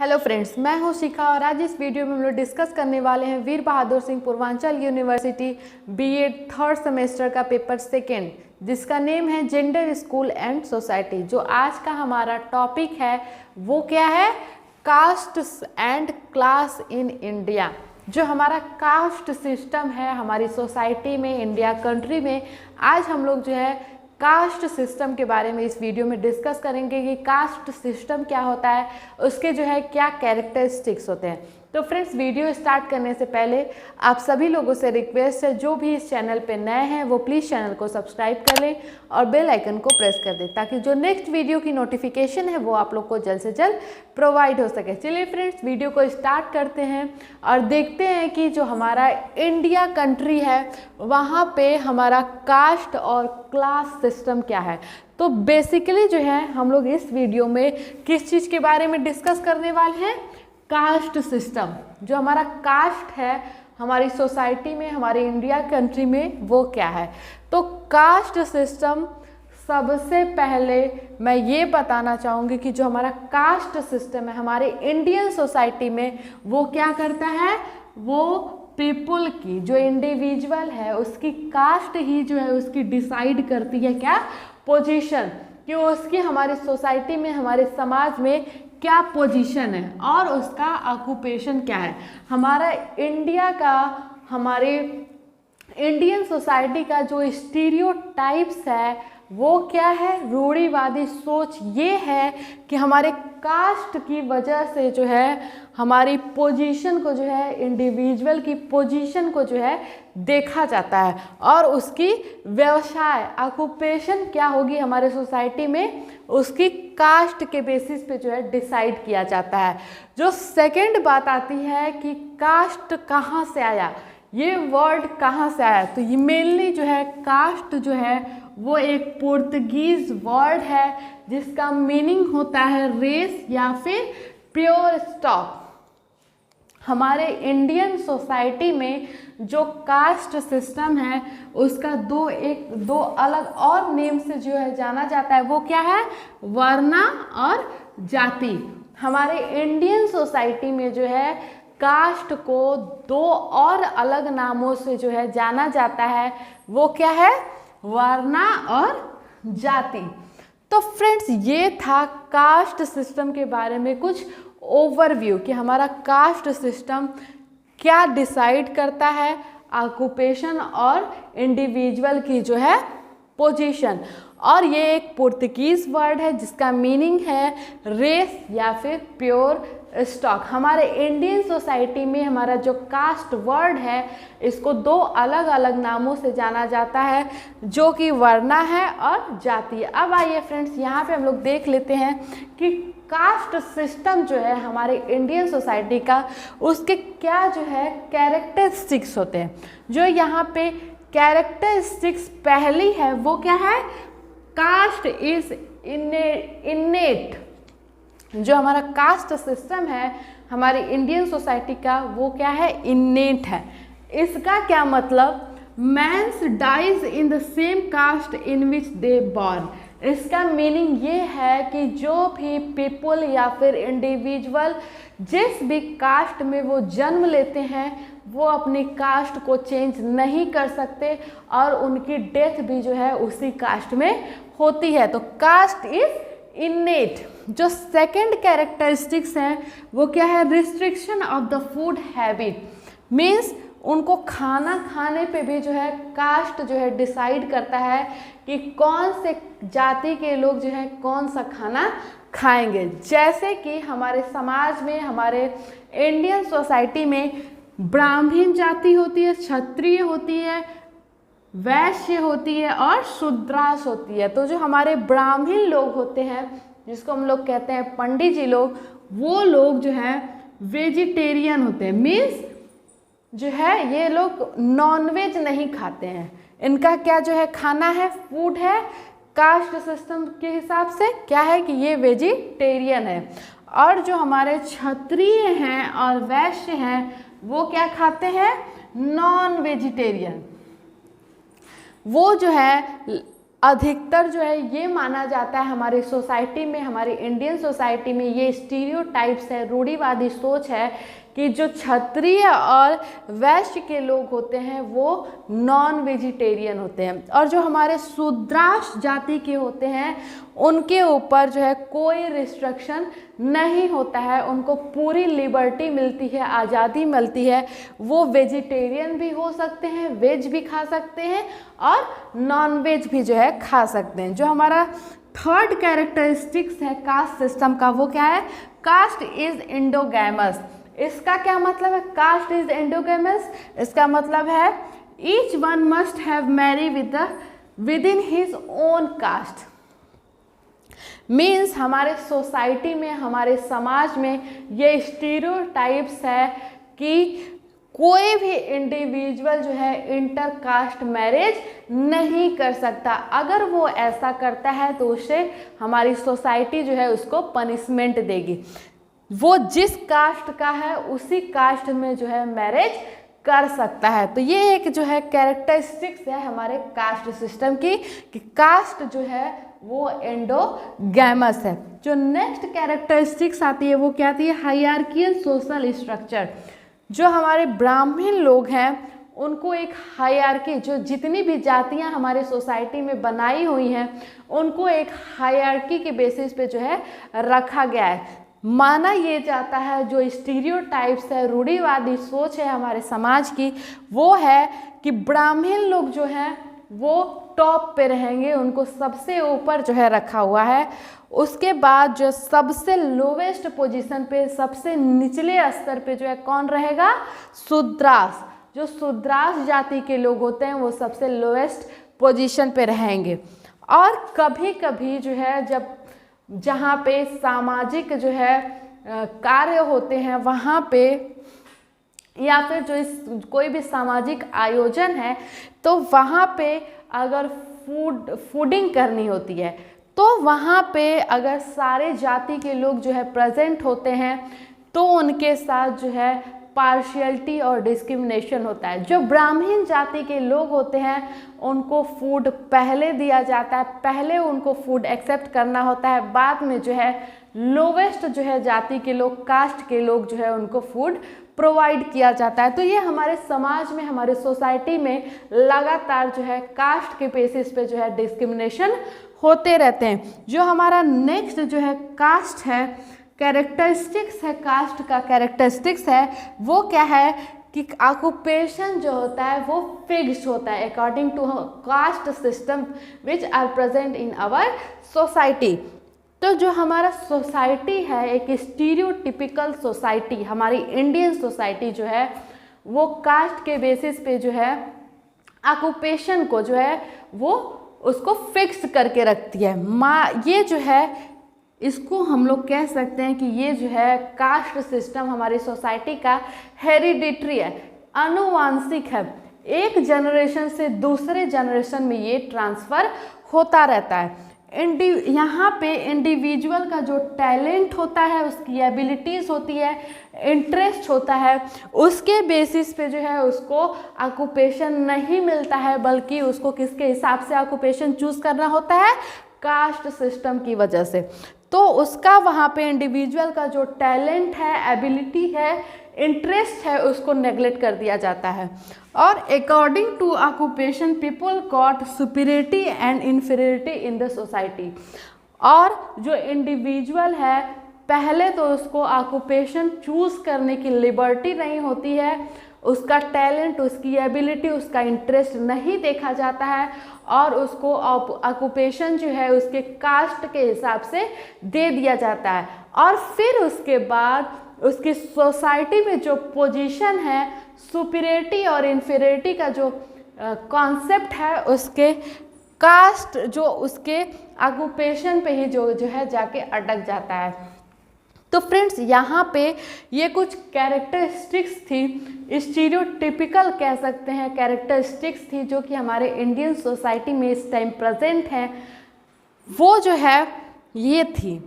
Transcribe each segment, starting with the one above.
Hello friends, मैं हूं शिखा और आज इस वीडियो में हम लोग डिस्कस करने वाले हैं Veer Bahadur Singh Purvanchal university BEd third semester का पेपर सेकेंड, जिसका नेम है जेंडर स्कूल एंड सोसाइटी। जो आज का हमारा टॉपिक है वो क्या है? Caste and class in India. जो हमारा कास्ट सिस्टम है हमारी सोसाइटी में, इंडिया कंट्री में, आज हम लोग जो है कास्ट सिस्टम के बारे में इस वीडियो में डिस्कस करेंगे कि कास्ट सिस्टम क्या होता है, उसके जो है क्या कैरेक्टरिस्टिक्स होते हैं। तो फ्रेंड्स, वीडियो स्टार्ट करने से पहले आप सभी लोगों से रिक्वेस्ट है, जो भी इस चैनल पे नए हैं वो प्लीज़ चैनल को सब्सक्राइब कर लें और बेल आइकन को प्रेस कर दें, ताकि जो नेक्स्ट वीडियो की नोटिफिकेशन है वो आप लोग को जल्द से जल्द प्रोवाइड हो सके। चलिए फ्रेंड्स, वीडियो को स्टार्ट करते हैं और देखते हैं कि जो हमारा इंडिया कंट्री है वहाँ पे हमारा कास्ट और क्लास सिस्टम क्या है। तो बेसिकली जो है हम लोग इस वीडियो में किस चीज़ के बारे में डिस्कस करने वाले हैं? Caste system. जो हमारा कास्ट है हमारी सोसाइटी में, हमारे इंडिया कंट्री में, वो क्या है। तो कास्ट सिस्टम, सबसे पहले मैं ये बताना चाहूँगी कि जो हमारा कास्ट सिस्टम है हमारे इंडियन सोसाइटी में, वो क्या करता है? वो पीपुल की, जो इंडिविजुअल है उसकी कास्ट ही जो है उसकी डिसाइड करती है क्या? पोजीशन, कि उसकी हमारी सोसाइटी में, हमारे समाज में क्या पोजीशन है और उसका ऑक्यूपेशन क्या है। हमारा इंडिया का, हमारे इंडियन सोसाइटी का जो स्टीरियोटाइप्स है वो क्या है? रूढ़िवादी सोच ये है कि हमारे कास्ट की वजह से जो है हमारी पोजीशन को, जो है इंडिविजुअल की पोजीशन को जो है देखा जाता है और उसकी व्यवसाय, ऑक्यूपेशन क्या होगी हमारे सोसाइटी में, उसकी कास्ट के बेसिस पे जो है डिसाइड किया जाता है। जो सेकंड बात आती है कि कास्ट कहाँ से आया, ये वर्ड कहाँ से आया, तो ये मेनली जो है कास्ट जो है वो एक पुर्तगीज वर्ड है जिसका मीनिंग होता है रेस या फिर प्योर स्टॉक। हमारे इंडियन सोसाइटी में जो कास्ट सिस्टम है उसका दो अलग और नेम से जो है जाना जाता है, वो क्या है? वर्ना और जाति। हमारे इंडियन सोसाइटी में जो है कास्ट को दो और अलग नामों से जो है जाना जाता है, वो क्या है? वर्ना और जाति। तो फ्रेंड्स, ये था कास्ट सिस्टम के बारे में कुछ ओवरव्यू कि हमारा कास्ट सिस्टम क्या डिसाइड करता है, ऑक्यूपेशन और इंडिविजुअल की जो है पोजीशन। और ये एक पुर्तगीज वर्ड है जिसका मीनिंग है रेस या फिर प्योर स्टॉक। हमारे इंडियन सोसाइटी में हमारा जो कास्ट वर्ड है इसको दो अलग अलग नामों से जाना जाता है, जो कि वर्ना है और जाति। अब आइए फ्रेंड्स, यहाँ पे हम लोग देख लेते हैं कि कास्ट सिस्टम जो है हमारे इंडियन सोसाइटी का, उसके क्या जो है कैरेक्टरिस्टिक्स होते हैं। जो यहाँ पे कैरेक्टरिस्टिक्स पहली है वो क्या है? Caste is innate. जो हमारा कास्ट सिस्टम है हमारी इंडियन सोसाइटी का, वो क्या है? इनेट है। इसका क्या मतलब? Man's dies in the same caste in which they born. इसका मीनिंग ये है कि जो भी पीपल या फिर इंडिविजुअल जिस भी कास्ट में वो जन्म लेते हैं वो अपनी कास्ट को चेंज नहीं कर सकते और उनकी डेथ भी जो है उसी कास्ट में होती है। तो कास्ट इज इनेट। जो सेकंड कैरेक्टरिस्टिक्स है वो क्या है? Restriction of the food habit. Means उनको खाना खाने पे भी जो है कास्ट जो है डिसाइड करता है कि कौन से जाति के लोग जो है कौन सा खाना खाएंगे। जैसे कि हमारे समाज में, हमारे इंडियन सोसाइटी में ब्राह्मण जाति होती है, क्षत्रिय होती है, वैश्य होती है और शूद्रास होती है। तो जो हमारे ब्राह्मण लोग होते हैं, जिसको हम लोग कहते हैं पंडित जी लोग, वो लोग जो है वेजिटेरियन होते हैं। मीन्स जो है ये लोग नॉनवेज नहीं खाते हैं। इनका क्या जो है खाना है, फूड है, कास्ट सिस्टम के हिसाब से क्या है कि ये वेजिटेरियन है। और जो हमारे क्षत्रिय हैं और वैश्य हैं वो क्या खाते हैं? Non vegetarian. वो जो है अधिकतर जो है ये माना जाता है हमारी सोसाइटी में, हमारी इंडियन सोसाइटी में ये स्टीरियोटाइप्स है, रूढ़िवादी सोच है कि जो क्षत्रिय और वैश्य के लोग होते हैं वो नॉन वेजिटेरियन होते हैं, और जो हमारे शूद्रास जाति के होते हैं उनके ऊपर जो है कोई रिस्ट्रिक्शन नहीं होता है, उनको पूरी लिबर्टी मिलती है, आज़ादी मिलती है। वो वेजिटेरियन भी हो सकते हैं, वेज भी खा सकते हैं और नॉन वेज भी जो है खा सकते हैं। जो हमारा थर्ड कैरेक्टरिस्टिक्स है कास्ट सिस्टम का, वो क्या है? Caste is endogamous. इसका क्या मतलब है? कास्ट इज एंडोगैमस, इसका मतलब है each one must have marry within his own caste. Means हमारे सोसाइटी में, हमारे समाज में ये स्टीरियोटाइप्स है कि कोई भी इंडिविजुअल जो है इंटर कास्ट मैरिज नहीं कर सकता। अगर वो ऐसा करता है तो उसे हमारी सोसाइटी जो है उसको पनिशमेंट देगी। वो जिस कास्ट का है उसी कास्ट में जो है मैरिज कर सकता है। तो ये एक जो है कैरेक्टरिस्टिक्स है हमारे कास्ट सिस्टम की कि कास्ट जो है वो एंडोगैमस है। जो नेक्स्ट कैरेक्टरिस्टिक्स आती है वो क्या आती है? Hierarchical social structure. जो हमारे ब्राह्मण लोग हैं उनको एक हायरार्की, जो जितनी भी जातियां हमारे सोसाइटी में बनाई हुई हैं उनको एक हायरार्की के बेसिस पे जो है रखा गया है। माना ये जाता है जो स्टीरियोटाइप्स है, रूढ़िवादी सोच है हमारे समाज की, वो है कि ब्राह्मण लोग जो हैं वो टॉप पे रहेंगे, उनको सबसे ऊपर जो है रखा हुआ है। उसके बाद जो सबसे लोवेस्ट पोजीशन पे, सबसे निचले स्तर पे जो है कौन रहेगा? शूद्रास। जो शूद्रास जाति के लोग होते हैं वो सबसे लोवेस्ट पोजीशन पे रहेंगे। और कभी कभी जो है जब जहाँ पे सामाजिक जो है कार्य होते हैं वहाँ पे, या फिर जो कोई भी सामाजिक आयोजन है तो वहाँ पे अगर फूडिंग करनी होती है तो वहाँ पे अगर सारे जाति के लोग जो है प्रेजेंट होते हैं तो उनके साथ जो है पार्शियलिटी और डिस्क्रिमिनेशन होता है। जो ब्राह्मण जाति के लोग होते हैं उनको फूड पहले दिया जाता है, पहले उनको फूड एक्सेप्ट करना होता है, बाद में जो है लोवेस्ट जो है जाति के लोग, कास्ट के लोग जो है उनको फूड प्रोवाइड किया जाता है। तो ये हमारे समाज में, हमारे सोसाइटी में लगातार जो है कास्ट के बेसिस पे जो है डिस्क्रिमिनेशन होते रहते हैं। जो हमारा नेक्स्ट जो है कास्ट है, कैरेक्टरिस्टिक्स है, कास्ट का कैरेक्टरिस्टिक्स है वो क्या है कि ऑक्यूपेशन जो होता है वो फिक्स्ड होता है according to caste system which are present in our society. तो जो हमारा सोसाइटी है एक स्टीरियोटिपिकल सोसाइटी, हमारी इंडियन सोसाइटी जो है वो कास्ट के बेसिस पे जो है ऑक्यूपेशन को जो है वो उसको फिक्स करके रखती है। ये जो है इसको हम लोग कह सकते हैं कि ये जो है कास्ट सिस्टम हमारी सोसाइटी का हेरिडिटरी है, आनुवांशिक है। एक जनरेशन से दूसरे जनरेशन में ये ट्रांसफ़र होता रहता है। यहाँ पे इंडिविजुअल का जो टैलेंट होता है, उसकी एबिलिटीज़ होती है, इंटरेस्ट होता है, उसके बेसिस पे जो है उसको ऑक्यूपेशन नहीं मिलता है, बल्कि उसको किसके हिसाब से ऑक्यूपेशन चूज़ करना होता है? कास्ट सिस्टम की वजह से। तो उसका वहाँ पे इंडिविजुअल का जो टैलेंट है, एबिलिटी है, इंटरेस्ट है, उसको नेग्लेक्ट कर दिया जाता है। और according to occupation people got superiority and inferiority in the society. और जो इंडिविजुअल है पहले तो उसको ऑक्यूपेशन चूज़ करने की लिबर्टी नहीं होती है, उसका टैलेंट, उसकी एबिलिटी, उसका इंटरेस्ट नहीं देखा जाता है और उसको ऑक्यूपेशन जो है उसके कास्ट के हिसाब से दे दिया जाता है। और फिर उसके बाद उसकी सोसाइटी में जो पोजीशन है, सुपीरियरिटी और इन्फीरियरिटी का जो कॉन्सेप्ट है, उसके कास्ट जो उसके ऑक्यूपेशन पे ही जो है जाके अटक जाता है। तो फ्रेंड्स यहाँ पे ये कुछ कैरेक्टरिस्टिक्स थी, स्टीरियोटिपिकल कह सकते हैं कैरेक्टरिस्टिक्स थी, जो कि हमारे इंडियन सोसाइटी में इस टाइम प्रेजेंट हैं। वो जो है ये थी।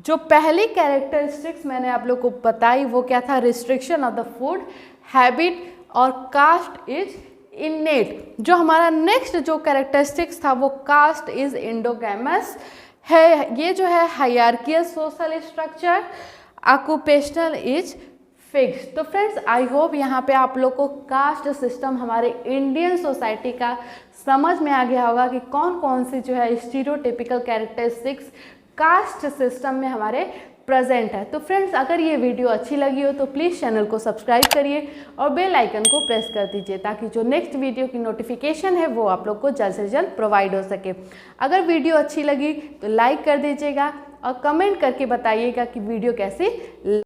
जो पहली कैरेक्टरिस्टिक्स मैंने आप लोग को बताई वो क्या था? Restriction of the food habit और कास्ट इज इनेट। जो हमारा नेक्स्ट जो कैरेक्टरिस्टिक्स था वो कास्ट इज एंडोगैमस है। ये जो है hierarchical social structure, occupational is fix. तो फ्रेंड्स आई होप यहाँ पे आप लोग को कास्ट सिस्टम हमारे इंडियन सोसाइटी का समझ में आ गया होगा कि कौन कौन सी जो है स्टीरियोटिपिकल कैरेक्टरिस्टिक्स कास्ट सिस्टम में हमारे प्रेजेंट है। तो फ्रेंड्स अगर ये वीडियो अच्छी लगी हो तो प्लीज़ चैनल को सब्सक्राइब करिए और बेल आइकन को प्रेस कर दीजिए ताकि जो नेक्स्ट वीडियो की नोटिफिकेशन है वो आप लोग को जल्द से जल्द प्रोवाइड हो सके। अगर वीडियो अच्छी लगी तो लाइक कर दीजिएगा और कमेंट करके बताइएगा कि वीडियो कैसी